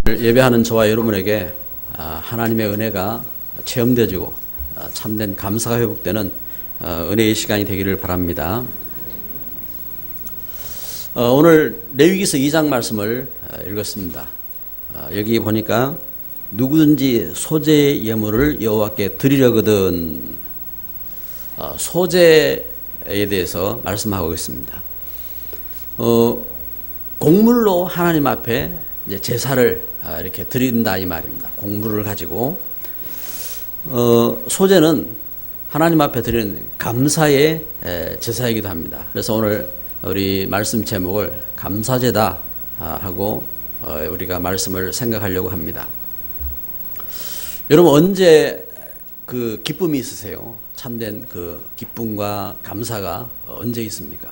예배하는 저와 여러분에게 하나님의 은혜가 체험되어지고 참된 감사가 회복되는 은혜의 시간이 되기를 바랍니다. 오늘 레위기서 2장 말씀을 읽었습니다. 여기 보니까 누구든지 소재의 예물을 여호와께 드리려거든, 소재에 대해서 말씀하고 있습니다. 곡물로 하나님 앞에 이제 제사를 이렇게 드린다 이 말입니다. 곡물을 가지고 소제는 하나님 앞에 드리는 감사의 제사이기도 합니다. 그래서 오늘 우리 말씀 제목을 감사제다 하고 우리가 말씀을 생각하려고 합니다. 여러분, 언제 그 기쁨이 있으세요? 참된 그 기쁨과 감사가 언제 있습니까?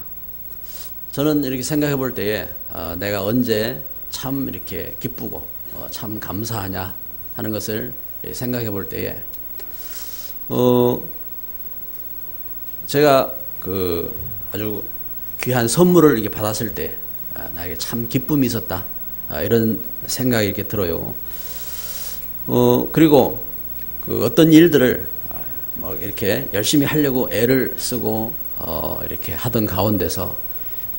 저는 이렇게 생각해 볼 때에 내가 언제 참 이렇게 기쁘고 참 감사하냐 하는 것을 생각해 볼 때에 제가 그 아주 귀한 선물을 이렇게 받았을 때 나에게 참 기쁨이 있었다, 이런 생각이 이렇게 들어요. 그리고 그 어떤 일들을 뭐 이렇게 열심히 하려고 애를 쓰고 이렇게 하던 가운데서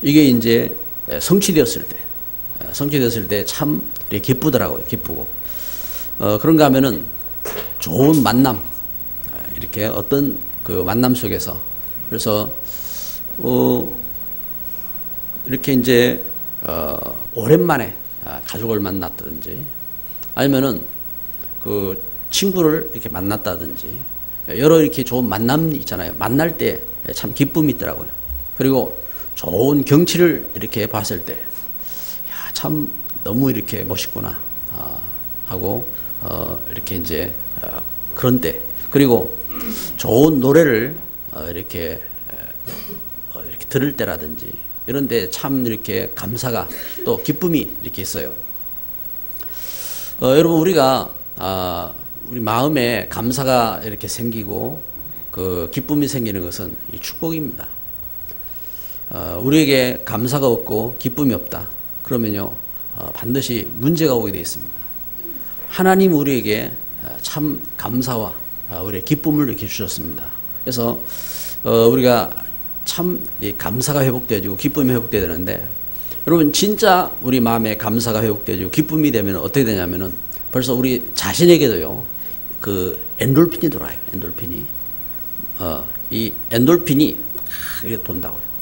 이게 이제 성취되었을 때 참 기쁘더라고요. 기쁘고. 그런가 하면은 좋은 만남, 이렇게 어떤 그 만남 속에서, 그래서 이렇게 이제 오랜만에 가족을 만났다든지, 아니면은 그 친구를 이렇게 만났다든지, 여러 이렇게 좋은 만남이 있잖아요. 만날 때 참 기쁨이 있더라고요. 그리고 좋은 경치를 이렇게 봤을 때, 야, 참 너무 이렇게 멋있구나 하고 이렇게 이제 그런 때, 그리고 좋은 노래를 이렇게 들을 때라든지 이런 데 참 이렇게 감사가 또 기쁨이 이렇게 있어요. 여러분, 우리가 우리 마음에 감사가 이렇게 생기고 그 기쁨이 생기는 것은 이 축복입니다. 우리에게 감사가 없고 기쁨이 없다 그러면요, 반드시 문제가 오게 되어 있습니다. 하나님 우리에게 참 감사와 우리의 기쁨을 이렇게 주셨습니다. 그래서 우리가 참 감사가 회복되어지고 기쁨이 회복되어야 되는데, 여러분, 진짜 우리 마음에 감사가 회복되어지고 기쁨이 되면 어떻게 되냐면은 벌써 우리 자신에게도요, 그 엔돌핀이 돌아요. 엔돌핀이. 이 엔돌핀이 이렇게 돈다고요.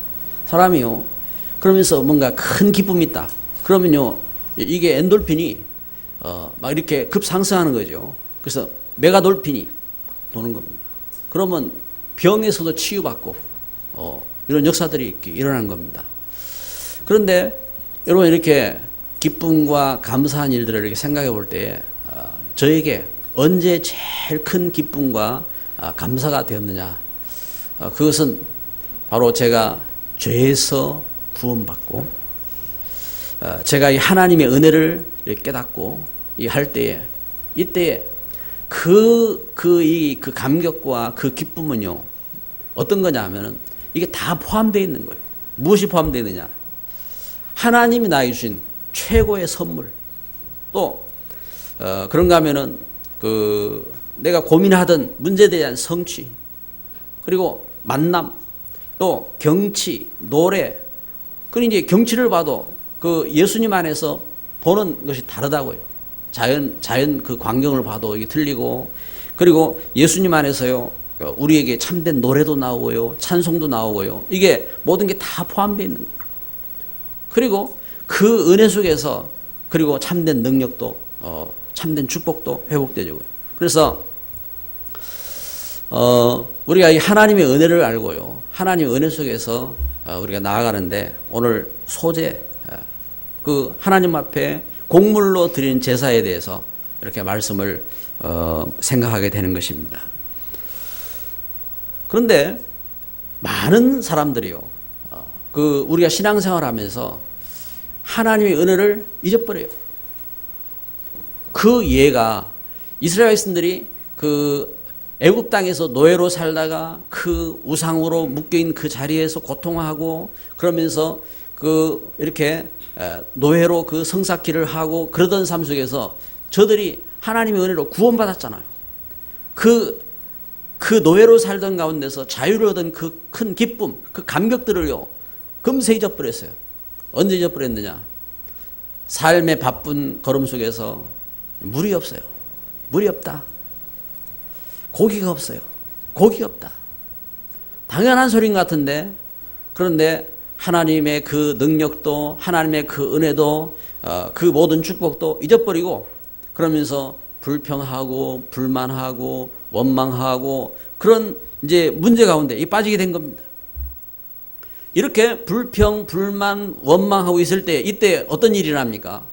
사람이요, 그러면서 뭔가 큰 기쁨이 있다 그러면요, 이게 엔돌핀이 막 이렇게 급상승하는 거죠. 그래서 메가돌핀이 도는 겁니다. 그러면 병에서도 치유받고 이런 역사들이 이렇게 일어나는 겁니다. 그런데 여러분, 이렇게 기쁨과 감사한 일들을 이렇게 생각해 볼 때 저에게 언제 제일 큰 기쁨과 감사가 되었느냐, 그것은 바로 제가 죄에서 구원받고 제가 이 하나님의 은혜를 깨닫고 할 때에, 이때에 그 감격과 그 기쁨은요, 어떤 거냐 하면은 이게 다 포함되어 있는 거예요. 무엇이 포함되어 있느냐? 하나님이 나에게 주신 최고의 선물, 또 그런가 하면은 그 내가 고민하던 문제에 대한 성취, 그리고 만남, 또 경치, 노래. 그리고 이제 경치를 봐도 그 예수님 안에서 보는 것이 다르다고요. 자연 그 광경을 봐도 이게 틀리고, 그리고 예수님 안에서요, 우리에게 참된 노래도 나오고요, 찬송도 나오고요. 이게 모든 게 다 포함되어 있는 거예요. 그리고 그 은혜 속에서 그리고 참된 능력도 참된 축복도 회복되고요. 그래서 우리가 이 하나님의 은혜를 알고요, 하나님의 은혜 속에서 우리가 나아가는데, 오늘 소재, 그 하나님 앞에 곡물로 드리는 제사에 대해서 이렇게 말씀을 생각하게 되는 것입니다. 그런데 많은 사람들이요, 그 우리가 신앙생활하면서 하나님의 은혜를 잊어버려요. 그 예가 이스라엘 백성들이 그 애굽 땅에서 노예로 살다가 그 우상으로 묶여있는 그 자리에서 고통하고, 그러면서 이렇게 노예로 그 성사길을 하고 그러던 삶 속에서 저들이 하나님의 은혜로 구원받았잖아요. 그 노예로 살던 가운데서 자유를 얻은 그 큰 기쁨, 그 감격들을요, 금세 잊어버렸어요. 언제 잊어버렸느냐? 삶의 바쁜 걸음 속에서 물이 없어요. 물이 없다. 고기가 없어요. 고기 없다. 당연한 소린 같은데, 그런데 하나님의 그 능력도, 하나님의 그 은혜도, 그 모든 축복도 잊어버리고, 그러면서 불평하고, 불만하고, 원망하고, 그런 이제 문제 가운데 빠지게 된 겁니다. 이렇게 불평, 불만, 원망하고 있을 때, 이때 어떤 일이 일어납니까?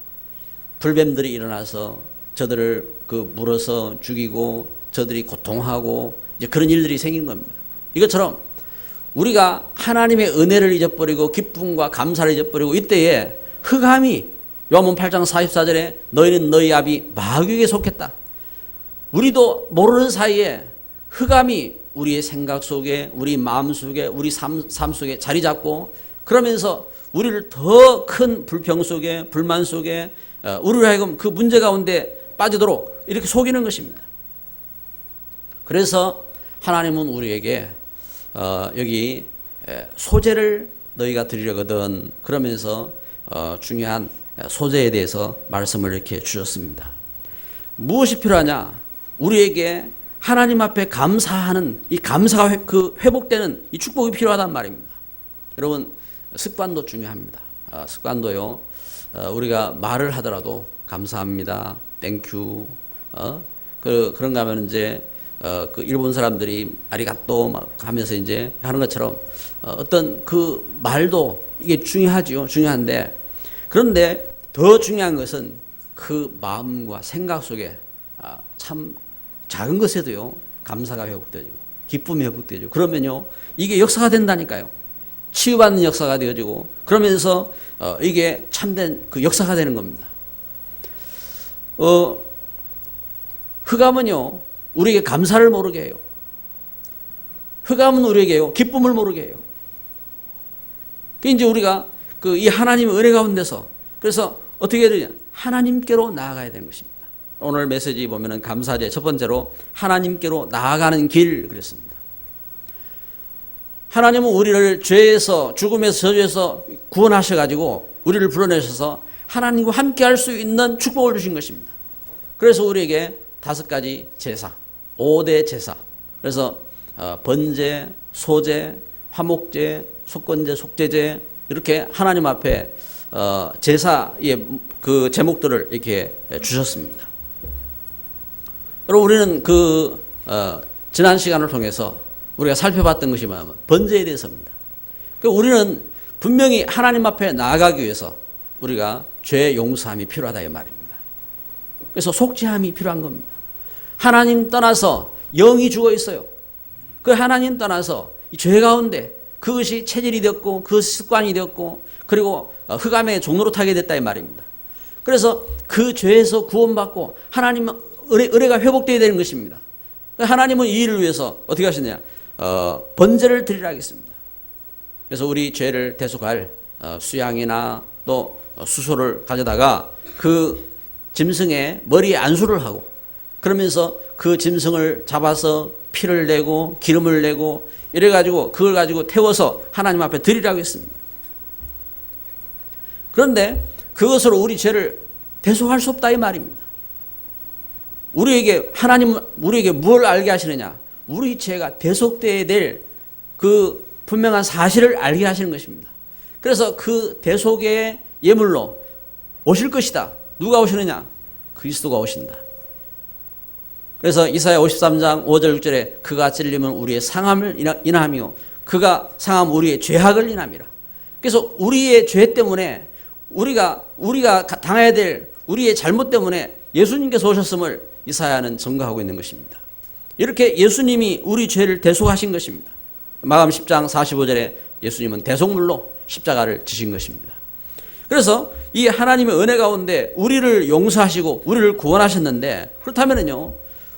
불뱀들이 일어나서 저들을 물어서 죽이고, 저들이 고통하고, 이제 그런 일들이 생긴 겁니다. 이것처럼 우리가 하나님의 은혜를 잊어버리고 기쁨과 감사를 잊어버리고 이때에 흑암이, 요한복음 8장 44절에 너희는 너희 아비 마귀에게 속했다. 우리도 모르는 사이에 흑암이 우리의 생각 속에, 우리 마음 속에, 우리 삶 속에 자리 잡고, 그러면서 우리를 더 큰 불평 속에, 불만 속에, 우리로 하여금 그 문제 가운데 빠지도록 이렇게 속이는 것입니다. 그래서 하나님은 우리에게 여기 소재를 너희가 드리려거든, 그러면서 중요한 소재에 대해서 말씀을 이렇게 주셨습니다. 무엇이 필요하냐? 우리에게 하나님 앞에 감사하는 이 감사가 회복되는 이 축복이 필요하단 말입니다. 여러분, 습관도 중요합니다. 습관도요, 우리가 말을 하더라도 감사합니다, 땡큐, 그런가 하면 이제 그 일본 사람들이 아리가또 막 하면서 이제 하는 것처럼 어떤 그 말도 이게 중요하죠. 중요한데, 그런데 더 중요한 것은 그 마음과 생각 속에 참 작은 것에도요, 감사가 회복되고 기쁨이 회복되죠. 그러면요, 이게 역사가 된다니까요. 치유받는 역사가 되어지고, 그러면서 이게 참된 그 역사가 되는 겁니다. 흑암은요, 우리에게 감사를 모르게 해요. 흑암은 우리에게요, 기쁨을 모르게 해요. 이제 우리가 이 하나님의 은혜 가운데서, 그래서 어떻게 해야 되냐? 하나님께로 나아가야 되는 것입니다. 오늘 메시지 보면은 감사제 첫 번째로 하나님께로 나아가는 길 그랬습니다. 하나님은 우리를 죄에서, 죽음에서, 저주에서 구원하셔가지고 우리를 불러내셔서 하나님과 함께 할 수 있는 축복을 주신 것입니다. 그래서 우리에게 5가지 제사, 5대 제사, 그래서 번제, 소제, 화목제, 속건제, 속죄제, 이렇게 하나님 앞에 제사의 그 제목들을 이렇게 주셨습니다. 여러분, 우리는 지난 시간을 통해서 우리가 살펴봤던 것이 뭐냐면 번제에 대해서입니다. 그러니까 우리는 분명히 하나님 앞에 나아가기 위해서 우리가 죄 용서함이 필요하다 이 말입니다. 그래서 속죄함이 필요한 겁니다. 하나님 떠나서 영이 죽어 있어요. 그 하나님 떠나서 이 죄 가운데 그것이 체질이 되었고, 그것이 습관이 되었고, 그리고 흑암의 종로로 타게 됐다 이 말입니다. 그래서 그 죄에서 구원받고 하나님 은혜가 회복되어야 되는 것입니다. 하나님은 이 일을 위해서 어떻게 하시느냐? 번제를 드리라 하겠습니다. 그래서 우리 죄를 대속할 수양이나 또 수소를 가져다가 그 짐승의 머리에 안수를 하고, 그러면서 그 짐승을 잡아서 피를 내고 기름을 내고 이래가지고 그걸 가지고 태워서 하나님 앞에 드리라고 했습니다. 그런데 그것으로 우리 죄를 대속할 수 없다 이 말입니다. 하나님은 우리에게 뭘 알게 하시느냐? 우리 죄가 대속되어야 될 그 분명한 사실을 알게 하시는 것입니다. 그래서 그 대속의 예물로 오실 것이다. 누가 오시느냐? 그리스도가 오신다. 그래서 이사야 53장 5절 6절에 그가 찔림은 우리의 상함을 인하며 그가 상함 우리의 죄악을 인함이라. 그래서 우리의 죄 때문에 우리가 당해야 될 우리의 잘못 때문에 예수님께서 오셨음을 이사야는 증거하고 있는 것입니다. 이렇게 예수님이 우리 죄를 대속하신 것입니다. 마가복음 10장 45절에 예수님은 대속물로 십자가를 지신 것입니다. 그래서 이 하나님의 은혜 가운데 우리를 용서하시고 우리를 구원하셨는데, 그렇다면요,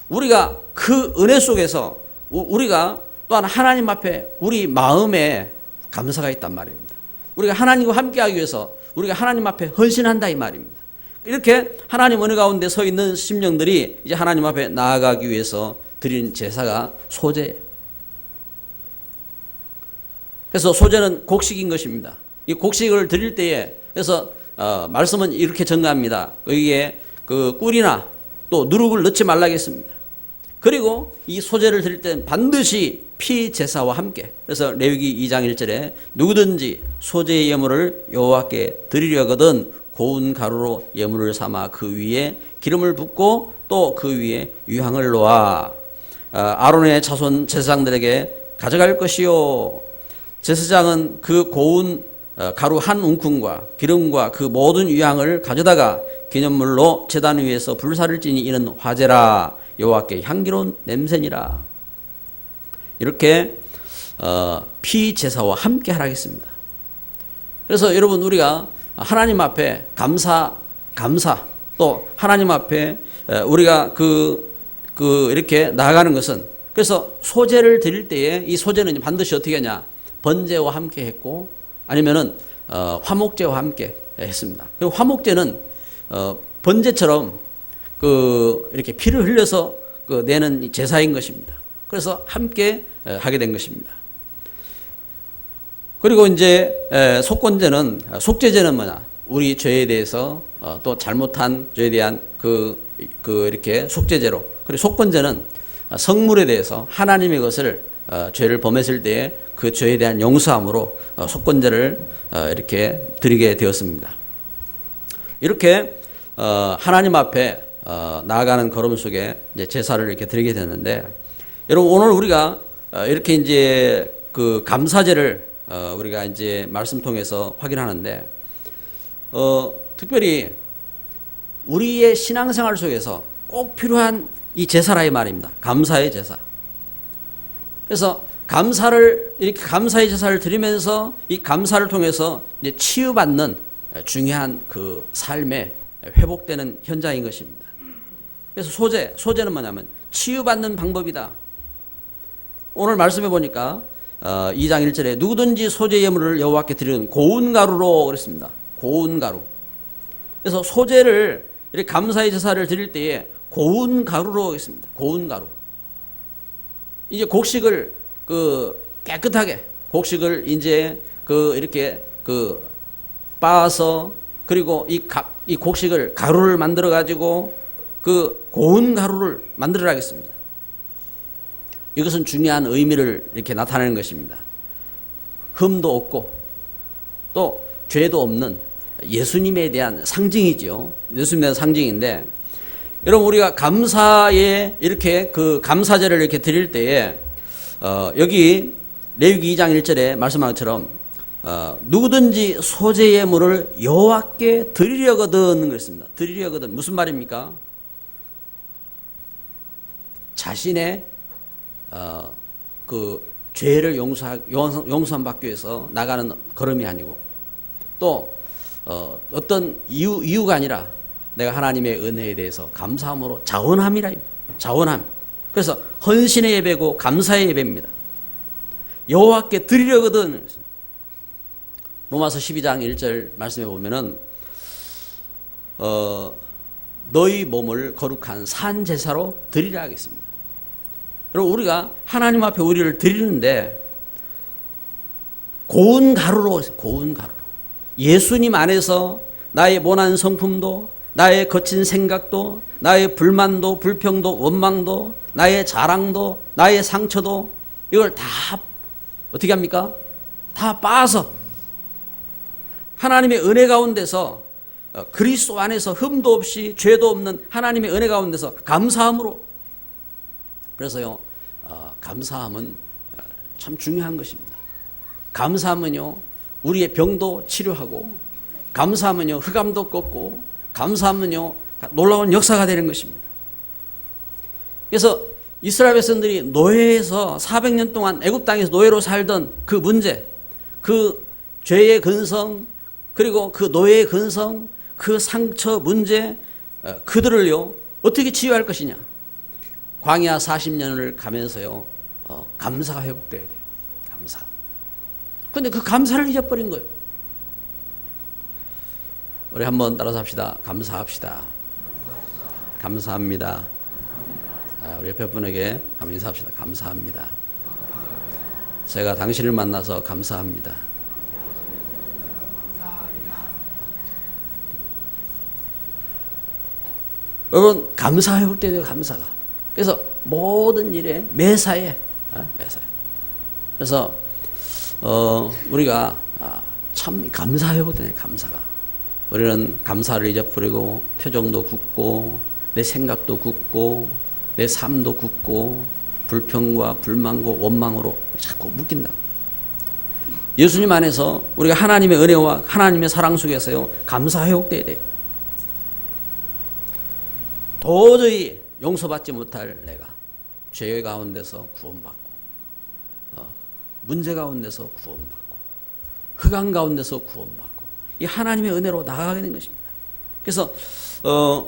우리가 그 은혜 속에서 우리가 또한 하나님 앞에 우리 마음에 감사가 있단 말입니다. 우리가 하나님과 함께하기 위해서 우리가 하나님 앞에 헌신한다 이 말입니다. 이렇게 하나님 은혜 가운데 서 있는 심령들이 이제 하나님 앞에 나아가기 위해서 드리는 제사가 소제예요. 그래서 소제는 곡식인 것입니다. 이 곡식을 드릴 때에 그래서 말씀은 이렇게 전가합니다. 여기에 그 꿀이나 또 누룩을 넣지 말라겠습니다. 그리고 이 소제를 드릴 때는 반드시 피 제사와 함께, 그래서 레위기 2장 1절에 누구든지 소제의 예물을 여호와께 드리려거든 고운 가루로 예물을 삼아 그 위에 기름을 붓고 또 그 위에 유향을 놓아 아론의 자손 제사장들에게 가져갈 것이요. 제사장은 그 고운 가루 한 움큼과 기름과 그 모든 유향을 가져다가 기념물로 제단 위에서 불사를 지니 이는 화제라 여호와께 향기로운 냄새니라. 이렇게 피 제사와 함께 하라겠습니다. 그래서 여러분 우리가 하나님 앞에 감사 또 하나님 앞에 우리가 이렇게 나아가는 것은, 그래서 소제를 드릴 때에 이 소제는 반드시 어떻게 하냐, 번제와 함께 했고 아니면은 화목제와 함께 했습니다. 그리고 화목제는 번제처럼 이렇게 피를 흘려서 내는 제사인 것입니다. 그래서 함께 하게 된 것입니다. 그리고 이제 속건제는, 속죄제는 뭐냐, 우리 죄에 대해서 또 잘못한 죄에 대한 이렇게 속죄제로, 그리고 속건제는 성물에 대해서 하나님의 것을 죄를 범했을 때에 그 죄에 대한 용서함으로 속건제를 이렇게 드리게 되었습니다. 이렇게 하나님 앞에 나아가는 걸음 속에 이제 제사를 이렇게 드리게 되는데, 여러분 오늘 우리가 이렇게 이제 그 감사제를 우리가 이제 말씀 통해서 확인하는데, 특별히 우리의 신앙생활 속에서 꼭 필요한 이 제사라 이 말입니다. 감사의 제사. 그래서 이렇게 감사의 제사를 드리면서 이 감사를 통해서 이제 치유받는 중요한 그 삶에 회복되는 현장인 것입니다. 그래서 소제는 뭐냐면 치유받는 방법이다. 오늘 말씀해 보니까 2장 1절에 누구든지 소제 예물을 여호와께 드리는 고운 가루로 그랬습니다. 고운 가루. 그래서 소제를 이렇게 감사의 제사를 드릴 때에 고운 가루로 하겠습니다. 고운 가루. 이제 곡식을 깨끗하게 곡식을 이제 이렇게 빻아서, 그리고 이 곡식을 가루를 만들어 가지고 고운 가루를 만들어 하겠습니다. 이것은 중요한 의미를 이렇게 나타내는 것입니다. 흠도 없고 또 죄도 없는 예수님에 대한 상징이죠. 예수님에 대한 상징인데, 여러분 우리가 감사에 이렇게 감사제를 이렇게 드릴 때에 여기 레위기 2장 1절에 말씀한 것처럼 누구든지 소제 예물을 여호와께 드리려거든 그랬습니다. 드리려거든 무슨 말입니까? 자신의 죄를 용서함 받기 위해서 나가는 걸음이 아니고, 또 어떤 이유가 아니라 내가 하나님의 은혜에 대해서 감사함으로 자원함이라. 자원함. 그래서 헌신의 예배고 감사의 예배입니다. 여호와께 드리려거든. 로마서 12장 1절 말씀해 보면은 너희 몸을 거룩한 산 제사로 드리라 하겠습니다. 여러분 우리가 하나님 앞에 우리를 드리는데 고운 가루로 예수님 안에서 나의 모난 성품도, 나의 거친 생각도, 나의 불만도, 불평도, 원망도, 나의 자랑도, 나의 상처도, 이걸 다 어떻게 합니까? 다 빻아서 하나님의 은혜 가운데서 그리스도 안에서 흠도 없이 죄도 없는 하나님의 은혜 가운데서 감사함으로. 그래서요, 감사함은 참 중요한 것입니다. 감사하면요 우리의 병도 치료하고, 감사하면요 흑암도 꺾고, 감사하면요 놀라운 역사가 되는 것입니다. 그래서 이스라엘 백성들이 노예에서 400년 동안 애굽 땅에서 노예로 살던 그 문제, 그 죄의 근성, 그리고 그 노예의 근성, 그 상처 문제, 그들을요 어떻게 치유할 것이냐. 광야 40년을 가면서요 감사가 회복돼야 돼요. 감사. 근데 그 감사를 잊어버린 거예요. 우리 한번 따라서 합시다. 감사합시다. 감사합니다. 우리 옆에 분에게 한번 인사합시다. 감사합니다. 제가 당신을 만나서 감사합니다. 여러분, 감사 회복돼야 돼요. 감사가. 그래서 모든 일에 매사에 매사에. 그래서 우리가 참 감사 회복되네. 감사가. 우리는 감사를 잊어버리고 표정도 굳고 내 생각도 굳고 내 삶도 굳고 불평과 불만과 원망으로 자꾸 묶인다. 예수님 안에서 우리가 하나님의 은혜와 하나님의 사랑 속에서요, 감사 회복돼야 돼요. 도저히 용서받지 못할 내가 죄 가운데서 구원받고 문제 가운데서 구원받고 흑암 가운데서 구원받고 이 하나님의 은혜로 나아가게 된 것입니다. 그래서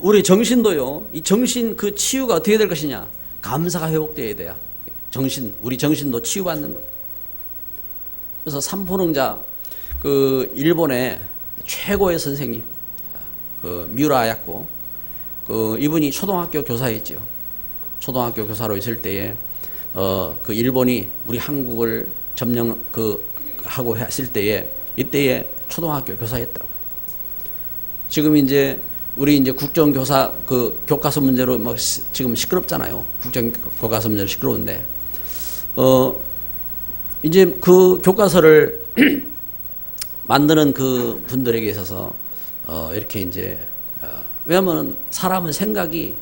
우리 정신도요, 이 정신 그 치유가 어떻게 될 것이냐? 감사가 회복되어야 돼야 우리 정신도 치유받는 거예요. 그래서 삼포능자, 그 일본의 최고의 선생님, 그 미우라 야코, 그 이분이 초등학교 교사였지요. 초등학교 교사로 있을 때에 그 일본이 우리 한국을 점령 하고 했을 때에 이때에 초등학교 교사였다고. 지금 이제 우리 이제 국정교사 그 교과서 문제로 막 지금 시끄럽잖아요. 국정교과서 문제로 시끄러운데 이제 그 교과서를 만드는 그 분들에게 있어서 이렇게 이제 왜냐하면 사람은 생각이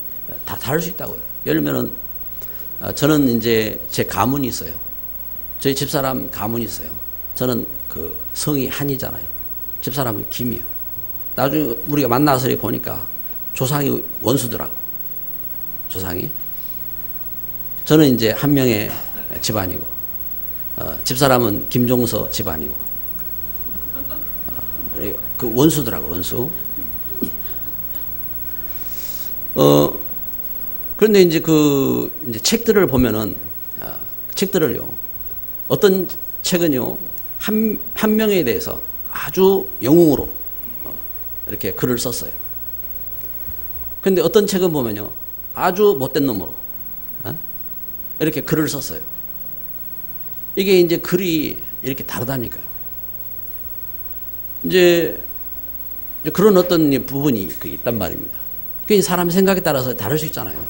다 다를 수 있다고요. 예를 들면은 저는 이제 제 가문이 있어요. 저희 집사람 가문이 있어요. 저는 그 성이 한이잖아요. 집사람은 김이요. 나중에 우리가 만나서 보니까 조상이 원수더라고. 조상이. 저는 이제 한 명의 집안이고, 집사람은 김종서 집안이고, 그 원수더라고, 원수. 그런데 이제 이제 책들을 보면은, 책들을요, 어떤 책은요, 한 명에 대해서 아주 영웅으로 이렇게 글을 썼어요. 그런데 어떤 책은 보면요, 아주 못된 놈으로 이렇게 글을 썼어요. 이게 이제 글이 이렇게 다르다니까요. 이제 그런 어떤 부분이 있단 말입니다. 그 사람 생각에 따라서 다를 수 있잖아요.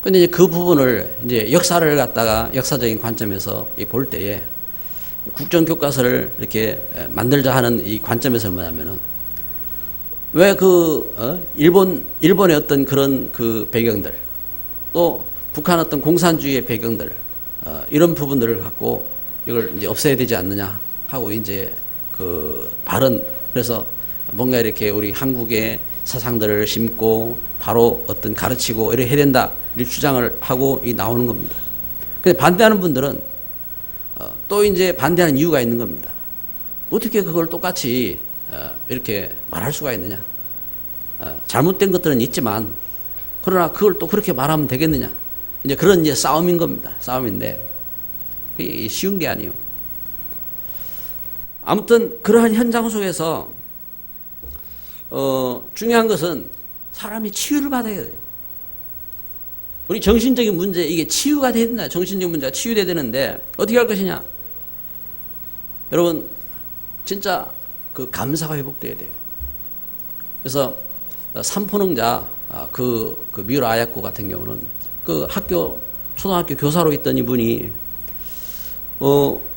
근데 이제 그 부분을 이제 역사를 갖다가 역사적인 관점에서 볼 때에 국정교과서를 이렇게 만들자 하는 이 관점에서 뭐냐면은 왜 일본의 어떤 그런 그 배경들 또 북한 어떤 공산주의의 배경들 이런 부분들을 갖고 이걸 이제 없애야 되지 않느냐 하고 이제 그 발언 그래서 뭔가 이렇게 우리 한국의 사상들을 심고 바로 어떤 가르치고 이렇게 해야 된다 이 주장을 하고 나오는 겁니다. 근데 반대하는 분들은 또 이제 반대하는 이유가 있는 겁니다. 어떻게 그걸 똑같이 이렇게 말할 수가 있느냐? 잘못된 것들은 있지만 그러나 그걸 또 그렇게 말하면 되겠느냐? 이제 그런 이제 싸움인 겁니다. 싸움인데 그게 쉬운 게 아니에요. 아무튼 그러한 현장 속에서 중요한 것은 사람이 치유를 받아야 돼요. 우리 정신적인 문제 이게 치유가 돼야 된다. 정신적인 문제가 치유돼야 되는데 어떻게 할 것이냐? 여러분 진짜 그 감사가 회복돼야 돼요. 그래서 삼포능자 그 미우라 아야코 같은 경우는 그 초등학교 교사로 있던 이분이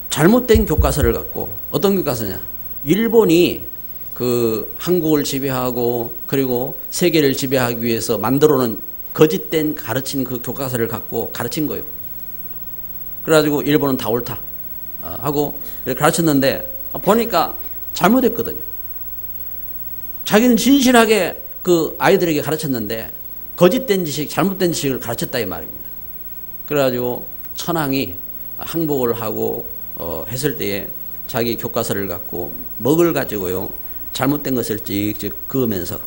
잘못된 교과서를 갖고 어떤 교과서냐? 일본이 그 한국을 지배하고 그리고 세계를 지배하기 위해서 만들어 놓은 거짓된 가르친 그 교과서를 갖고 가르친 거예요. 그래가지고 일본은 다 옳다 하고 이렇게 가르쳤는데 보니까 잘못했거든요. 자기는 진실하게 그 아이들에게 가르쳤는데 거짓된 지식, 잘못된 지식을 가르쳤다 이 말입니다. 그래가지고 천황이 항복을 하고 했을 때에 자기 교과서를 갖고 먹을 가지고요 잘못된 것을 찍찍 그으면서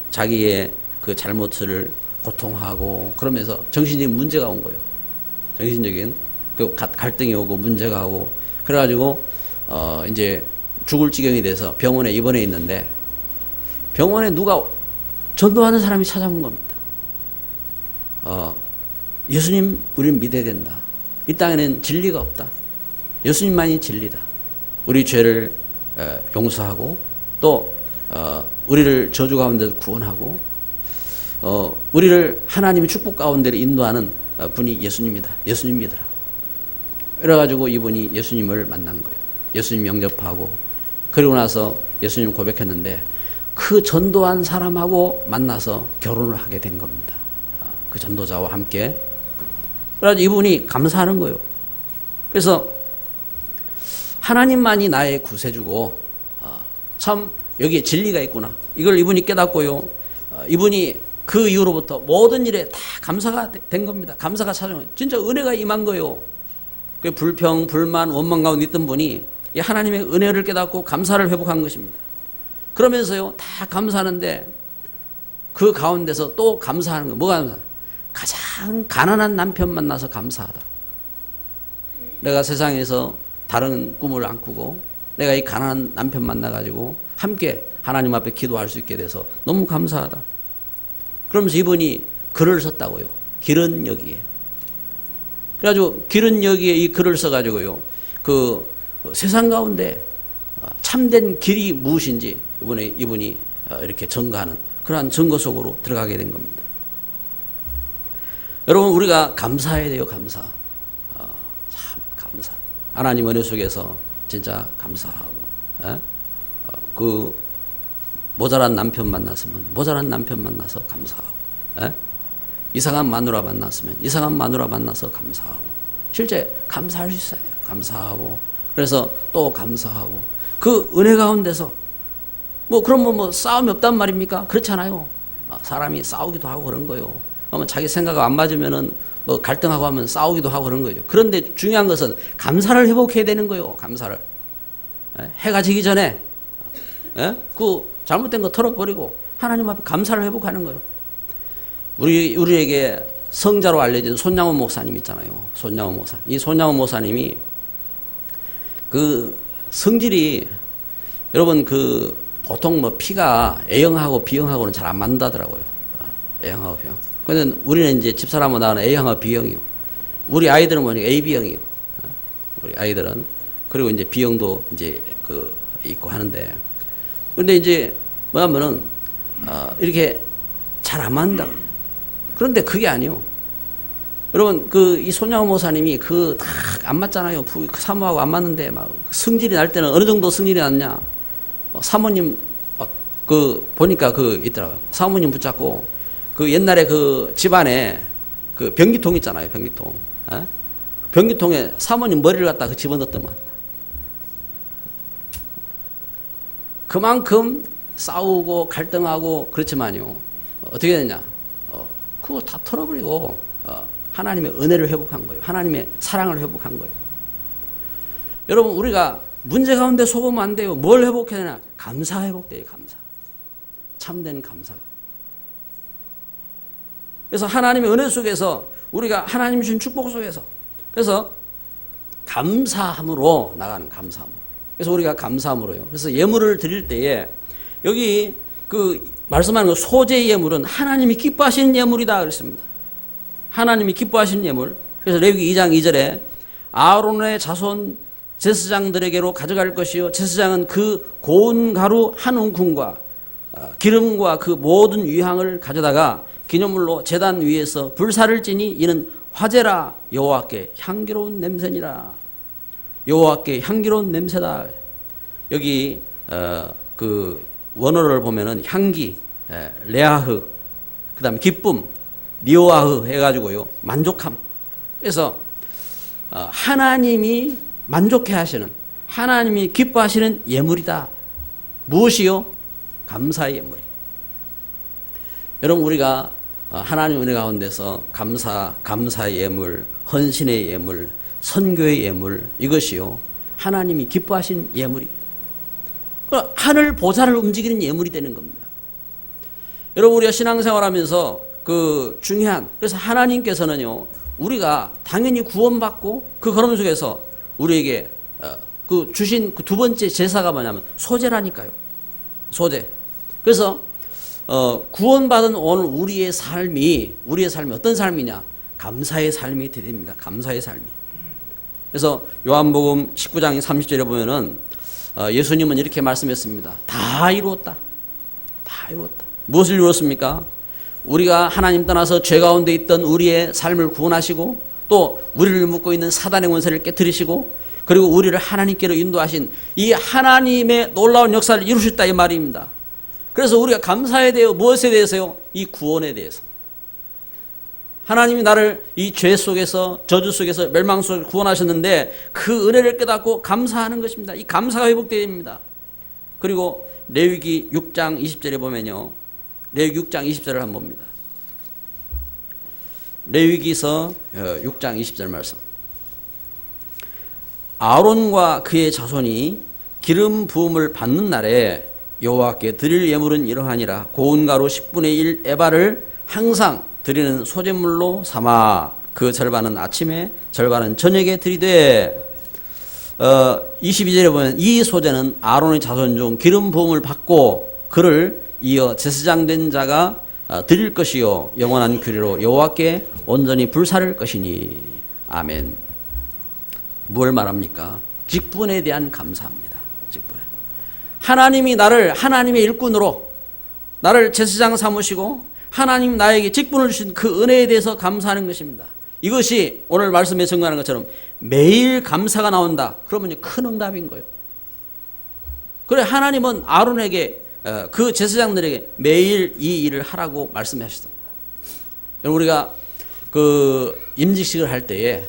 자기의 그 잘못을 고통하고 그러면서 정신적인 문제가 온 거예요. 정신적인 그 갈등이 오고 문제가 오고 그래가지고 이제 죽을 지경이 돼서 병원에 입원해 있는데 병원에 누가 전도하는 사람이 찾아온 겁니다. 예수님 우리는 믿어야 된다. 이 땅에는 진리가 없다. 예수님만이 진리다. 우리 죄를 용서하고 또 우리를 저주 가운데서 구원하고 우리를 하나님의 축복 가운데로 인도하는 분이 예수님이다. 예수님 믿으라. 그래가지고 이분이 예수님을 만난 거예요. 예수님 영접하고 그리고 나서 예수님 고백했는데 그 전도한 사람하고 만나서 결혼을 하게 된 겁니다. 그 전도자와 함께. 그래서 이분이 감사하는 거예요. 그래서 하나님만이 나의 구세주고 참 여기에 진리가 있구나. 이걸 이분이 깨닫고요. 이분이 그 이후로부터 모든 일에 다 감사가 된 겁니다. 감사가 찾아온 거예요. 진짜 은혜가 임한 거예요. 그 불평, 불만, 원망 가운데 있던 분이 이 하나님의 은혜를 깨닫고 감사를 회복한 것입니다. 그러면서요, 다 감사하는데 그 가운데서 또 감사하는 거예요. 뭐가 감사? 가장 가난한 남편 만나서 감사하다. 내가 세상에서 다른 꿈을 안 꾸고 내가 이 가난한 남편 만나가지고 함께 하나님 앞에 기도할 수 있게 돼서 너무 감사하다. 그러면서 이분이 글을 썼다고요. 길은 여기에. 그래가지고 길은 여기에 이 글을 써가지고요. 그 세상 가운데 참된 길이 무엇인지 이분이 이렇게 증거하는 그러한 증거 속으로 들어가게 된 겁니다. 여러분 우리가 감사해야 돼요. 감사. 참 감사. 하나님 은혜 속에서 진짜 감사하고 그 모자란 남편 만났으면 모자란 남편 만나서 감사하고 이상한 마누라 만났으면 이상한 마누라 만나서 감사하고 실제 감사할 수 있어야 돼요. 감사하고 그래서 또 감사하고 그 은혜 가운데서 그러면 싸움이 없단 말입니까? 그렇잖아요. 사람이 싸우기도 하고 그런 거예요. 자기 생각과 안 맞으면은 갈등하고 하면 싸우기도 하고 그런 거죠. 그런데 중요한 것은 감사를 회복해야 되는 거예요. 감사를. 해가 지기 전에 그 잘못된 거 털어버리고 하나님 앞에 감사를 회복하는 거예요. 우리에게 성자로 알려진 손양원 목사님 있잖아요. 손양원 목사. 이 손양원 목사님이 그 성질이 여러분 그 보통 피가 A형하고 B형하고는 잘 안 맞는다더라고요. A형하고 B형. 근데 우리는 이제 집사람하고 나는 A형하고 B형이요. 우리 아이들은 뭐냐 AB형이요. 우리 아이들은 그리고 이제 B형도 이제 있고 하는데 근데 이제 뭐냐면은 이렇게 잘 안 맞는다. 그런데 그게 아니요. 여러분 이 손양호 모사님이 다 안 맞잖아요. 사모하고 안 맞는데 막 승질이 날 때는 어느 정도 승질이 났냐? 사모님 보니까 있더라고요. 사모님 붙잡고 옛날에 집안에 변기통 있잖아요. 변기통. 변기통에 사모님 머리를 갖다가 집어넣었더만. 그만큼 싸우고 갈등하고 그렇지만요. 어떻게 됐냐? 그거 다 털어버리고 하나님의 은혜를 회복한 거예요. 하나님의 사랑을 회복한 거예요. 여러분 우리가 문제 가운데 속으면 안 돼요. 뭘 회복해야 되나? 감사 회복돼요. 감사. 참된 감사가. 그래서 하나님의 은혜 속에서 우리가 하나님 주신 축복 속에서 그래서 감사함으로 나가는 감사함. 그래서 우리가 감사함으로요. 그래서 예물을 드릴 때에 여기 말씀하는 소재 예물은 하나님이 기뻐하시는 예물이다 그랬습니다. 하나님이 기뻐하시는 예물. 그래서 레위기 2장 2절에 아론의 자손 제사장들에게로 가져갈 것이요 제사장은 그 고운 가루 한 움큼과 기름과 그 모든 위향을 가져다가 기념물로 제단 위에서 불사를 지니 이는 화제라 여호와께 향기로운 냄새니라. 여호와께 향기로운 냄새다. 여기 원어를 보면은 향기, 레아흐, 그다음에 기쁨, 리오아흐 해가지고요 만족함. 그래서 하나님이 만족해 하시는 하나님이 기뻐하시는 예물이다. 무엇이요? 감사의 예물이. 여러분 우리가 하나님 은혜 가운데서 감사의 예물, 헌신의 예물, 선교의 예물 이것이요 하나님이 기뻐하신 예물이 하늘 보좌를 움직이는 예물이 되는 겁니다. 여러분 우리가 신앙생활하면서 중요한 그래서 하나님께서는요 우리가 당연히 구원받고 그 걸음 속에서 우리에게 그 주신 그 두 번째 제사가 뭐냐면 소제라니까요. 소제. 그래서 구원받은 오늘 우리의 삶이 어떤 삶이냐? 감사의 삶이 되야 됩니다. 감사의 삶이. 그래서 요한복음 19장 30절에 보면은 예수님은 이렇게 말씀했습니다. 다 이루었다. 다 이루었다. 무엇을 이루었습니까? 우리가 하나님 떠나서 죄 가운데 있던 우리의 삶을 구원하시고 또 우리를 묶고 있는 사단의 권세를 깨뜨리시고 그리고 우리를 하나님께로 인도하신 이 하나님의 놀라운 역사를 이루셨다 이 말입니다. 그래서 우리가 감사해야 돼요. 무엇에 대해서요? 이 구원에 대해서. 하나님이 나를 이 죄 속에서 저주 속에서 멸망 속에서 구원하셨는데 그 은혜를 깨닫고 감사하는 것입니다. 이 감사가 회복되어야 됩니다. 그리고 레위기 6장 20절에 보면요. 레위기 6장 20절을 한번 봅니다. 레위기서 6장 20절 말씀. 아론과 그의 자손이 기름 부음을 받는 날에 여호와께 드릴 예물은 이러하니라. 고운 가루 10분의 1 에바를 항상 드리는 소제물로 삼아 그 절반은 아침에 절반은 저녁에 드리되 22절에 보면 이 소제는 아론의 자손 중 기름 부음을 받고 그를 이어 제사장 된 자가 드릴 것이요 영원한 규례로 여호와께 온전히 불사를 것이니. 아멘. 뭘 말합니까? 직분에 대한 감사합니다. 직분에. 하나님이 나를 하나님의 일꾼으로 나를 제사장 삼으시고 하나님 나에게 직분을 주신 그 은혜에 대해서 감사하는 것입니다. 이것이 오늘 말씀에 증거하는 것처럼 매일 감사가 나온다. 그러면 큰 응답인 거예요. 그래 하나님은 아론에게 그 제사장들에게 매일 이 일을 하라고 말씀하시더라고요. 우리가 그 임직식을 할 때에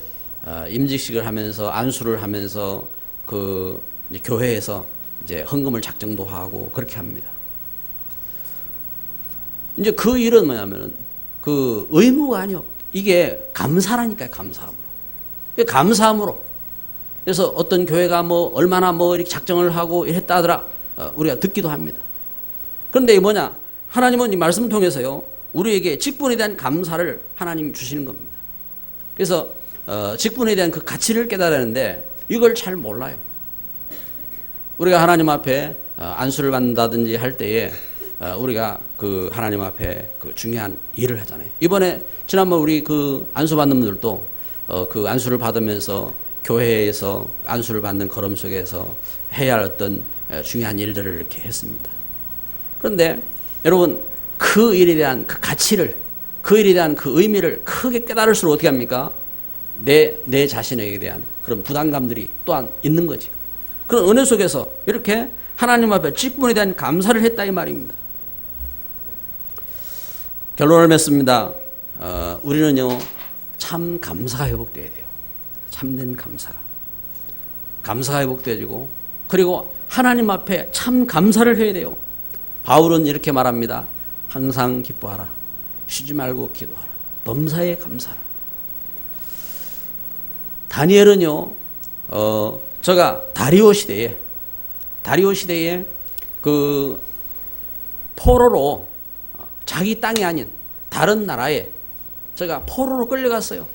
임직식을 하면서 안수를 하면서 그 이제 교회에서 이제 헌금을 작정도 하고 그렇게 합니다. 이제 그 일은 뭐냐면은 그 의무가 아니요. 이게 감사라니까요. 감사함으로. 감사함으로. 그래서 어떤 교회가 뭐 얼마나 뭐 이렇게 작정을 하고 했다 하더라. 우리가 듣기도 합니다. 그런데 이게 뭐냐? 하나님은 이 말씀 통해서요. 우리에게 직분에 대한 감사를 하나님이 주시는 겁니다. 그래서 직분에 대한 그 가치를 깨달았는데 이걸 잘 몰라요. 우리가 하나님 앞에 안수를 받는다든지 할 때에 우리가 그 하나님 앞에 그 중요한 일을 하잖아요. 이번에 지난번 우리 그 안수 받는 분들도 그 안수를 받으면서 교회에서 안수를 받는 걸음 속에서 해야 할 어떤 중요한 일들을 이렇게 했습니다. 그런데 여러분 그 일에 대한 그 가치를 그 일에 대한 그 의미를 크게 깨달을수록 어떻게 합니까? 내 자신에게 대한 그런 부담감들이 또한 있는 거죠. 그런 은혜 속에서 이렇게 하나님 앞에 직분에 대한 감사를 했다 이 말입니다. 결론을 맺습니다. 우리는요 참 감사가 회복돼야 돼요. 참된 감사가 회복되어지고 그리고 하나님 앞에 참 감사를 해야 돼요. 바울은 이렇게 말합니다. 항상 기뻐하라. 쉬지 말고 기도하라. 범사에 감사하라. 다니엘은요 제가 다리오 시대에 그 포로로 자기 땅이 아닌 다른 나라에 제가 포로로 끌려갔어요.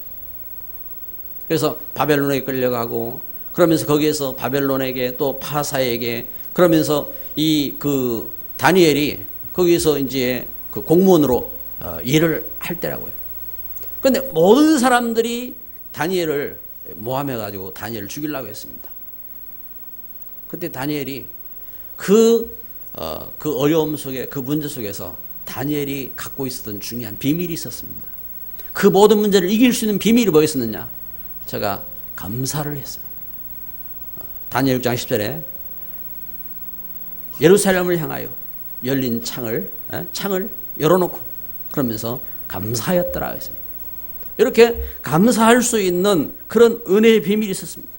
그래서 바벨론에 끌려가고 그러면서 거기에서 바벨론에게 또 파사에게 그러면서 이 그 다니엘이 거기서 이제 그 공무원으로 일을 할 때라고요. 그런데 모든 사람들이 다니엘을 모함해 가지고 다니엘을 죽이려고 했습니다. 그때 다니엘이 그 어려움 속에 그 문제 속에서 다니엘이 갖고 있었던 중요한 비밀이 있었습니다. 그 모든 문제를 이길 수 있는 비밀이 뭐였었느냐? 제가 감사를 했어요. 다니엘 6장 10절에 예루살렘을 향하여 열린 창을 열어놓고 그러면서 감사하였더라 했습니다. 이렇게 감사할 수 있는 그런 은혜의 비밀이 있었습니다.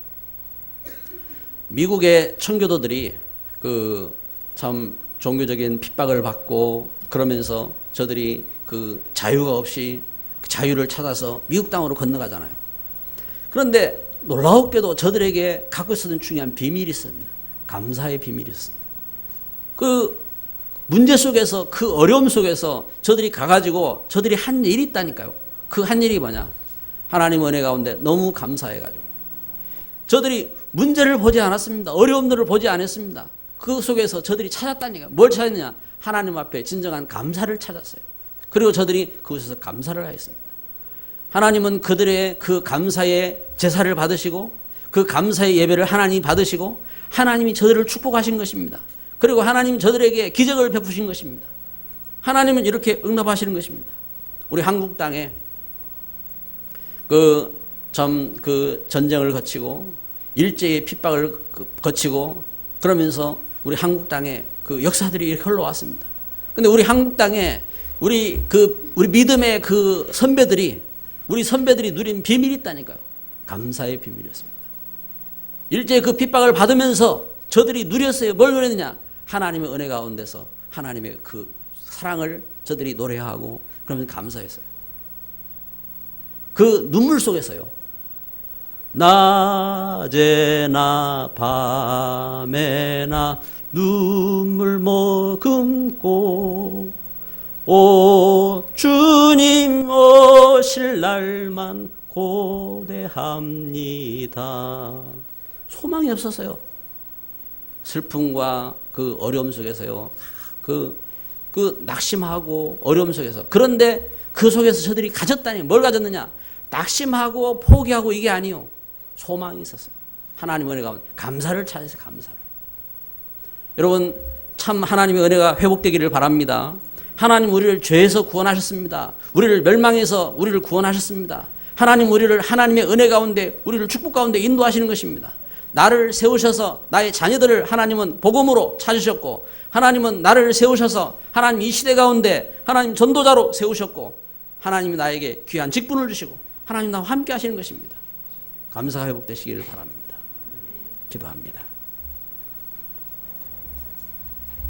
미국의 청교도들이 그 참 종교적인 핍박을 받고 그러면서 저들이 그 자유가 없이 자유를 찾아서 미국 땅으로 건너가잖아요. 그런데 놀라웠게도 저들에게 갖고 있었던 중요한 비밀이 있습니다. 감사의 비밀이 있습니다. 그 문제 속에서 그 어려움 속에서 저들이 가가지고 저들이 한 일이 있다니까요. 그 한 일이 뭐냐? 하나님 은혜 가운데 너무 감사해가지고 저들이 문제를 보지 않았습니다. 어려움들을 보지 않았습니다. 그 속에서 저들이 찾았다니까요. 뭘 찾았느냐? 하나님 앞에 진정한 감사를 찾았어요. 그리고 저들이 그곳에서 감사를 하였습니다. 하나님은 그들의 그 감사의 제사를 받으시고 그 감사의 예배를 하나님이 받으시고 하나님이 저들을 축복하신 것입니다. 그리고 하나님이 저들에게 기적을 베푸신 것입니다. 하나님은 이렇게 응답하시는 것입니다. 우리 한국 땅에 그 전쟁을 거치고 일제의 핍박을 거치고 그러면서 우리 한국 땅에 그 역사들이 이렇게 흘러왔습니다. 근데 우리 한국 땅에 우리 믿음의 그 선배들이 우리 선배들이 누린 비밀이 있다니까요. 감사의 비밀이었습니다. 일제의 그 핍박을 받으면서 저들이 누렸어요. 뭘 누렸느냐? 하나님의 은혜 가운데서 하나님의 그 사랑을 저들이 노래하고 그러면서 감사했어요. 그 눈물 속에서요. 낮에나 밤에나 눈물 머금고 오 주님 오실 날만 고대합니다. 소망이 없었어요. 슬픔과 그 어려움 속에서요. 그 낙심하고 어려움 속에서. 그런데 그 속에서 저들이 가졌다니 뭘 가졌느냐? 낙심하고 포기하고 이게 아니요. 소망이 있었어요. 하나님의 은혜가 감사를 찾아서 감사를. 여러분 참 하나님의 은혜가 회복되기를 바랍니다. 하나님 우리를 죄에서 구원하셨습니다. 우리를 멸망해서 우리를 구원하셨습니다. 하나님 우리를 하나님의 은혜 가운데 우리를 축복 가운데 인도하시는 것입니다. 나를 세우셔서 나의 자녀들을 하나님은 복음으로 찾으셨고 하나님은 나를 세우셔서 하나님 이 시대 가운데 하나님 전도자로 세우셨고 하나님이 나에게 귀한 직분을 주시고 하나님 나와 함께 하시는 것입니다. 감사가 회복되시기를 바랍니다. 기도합니다.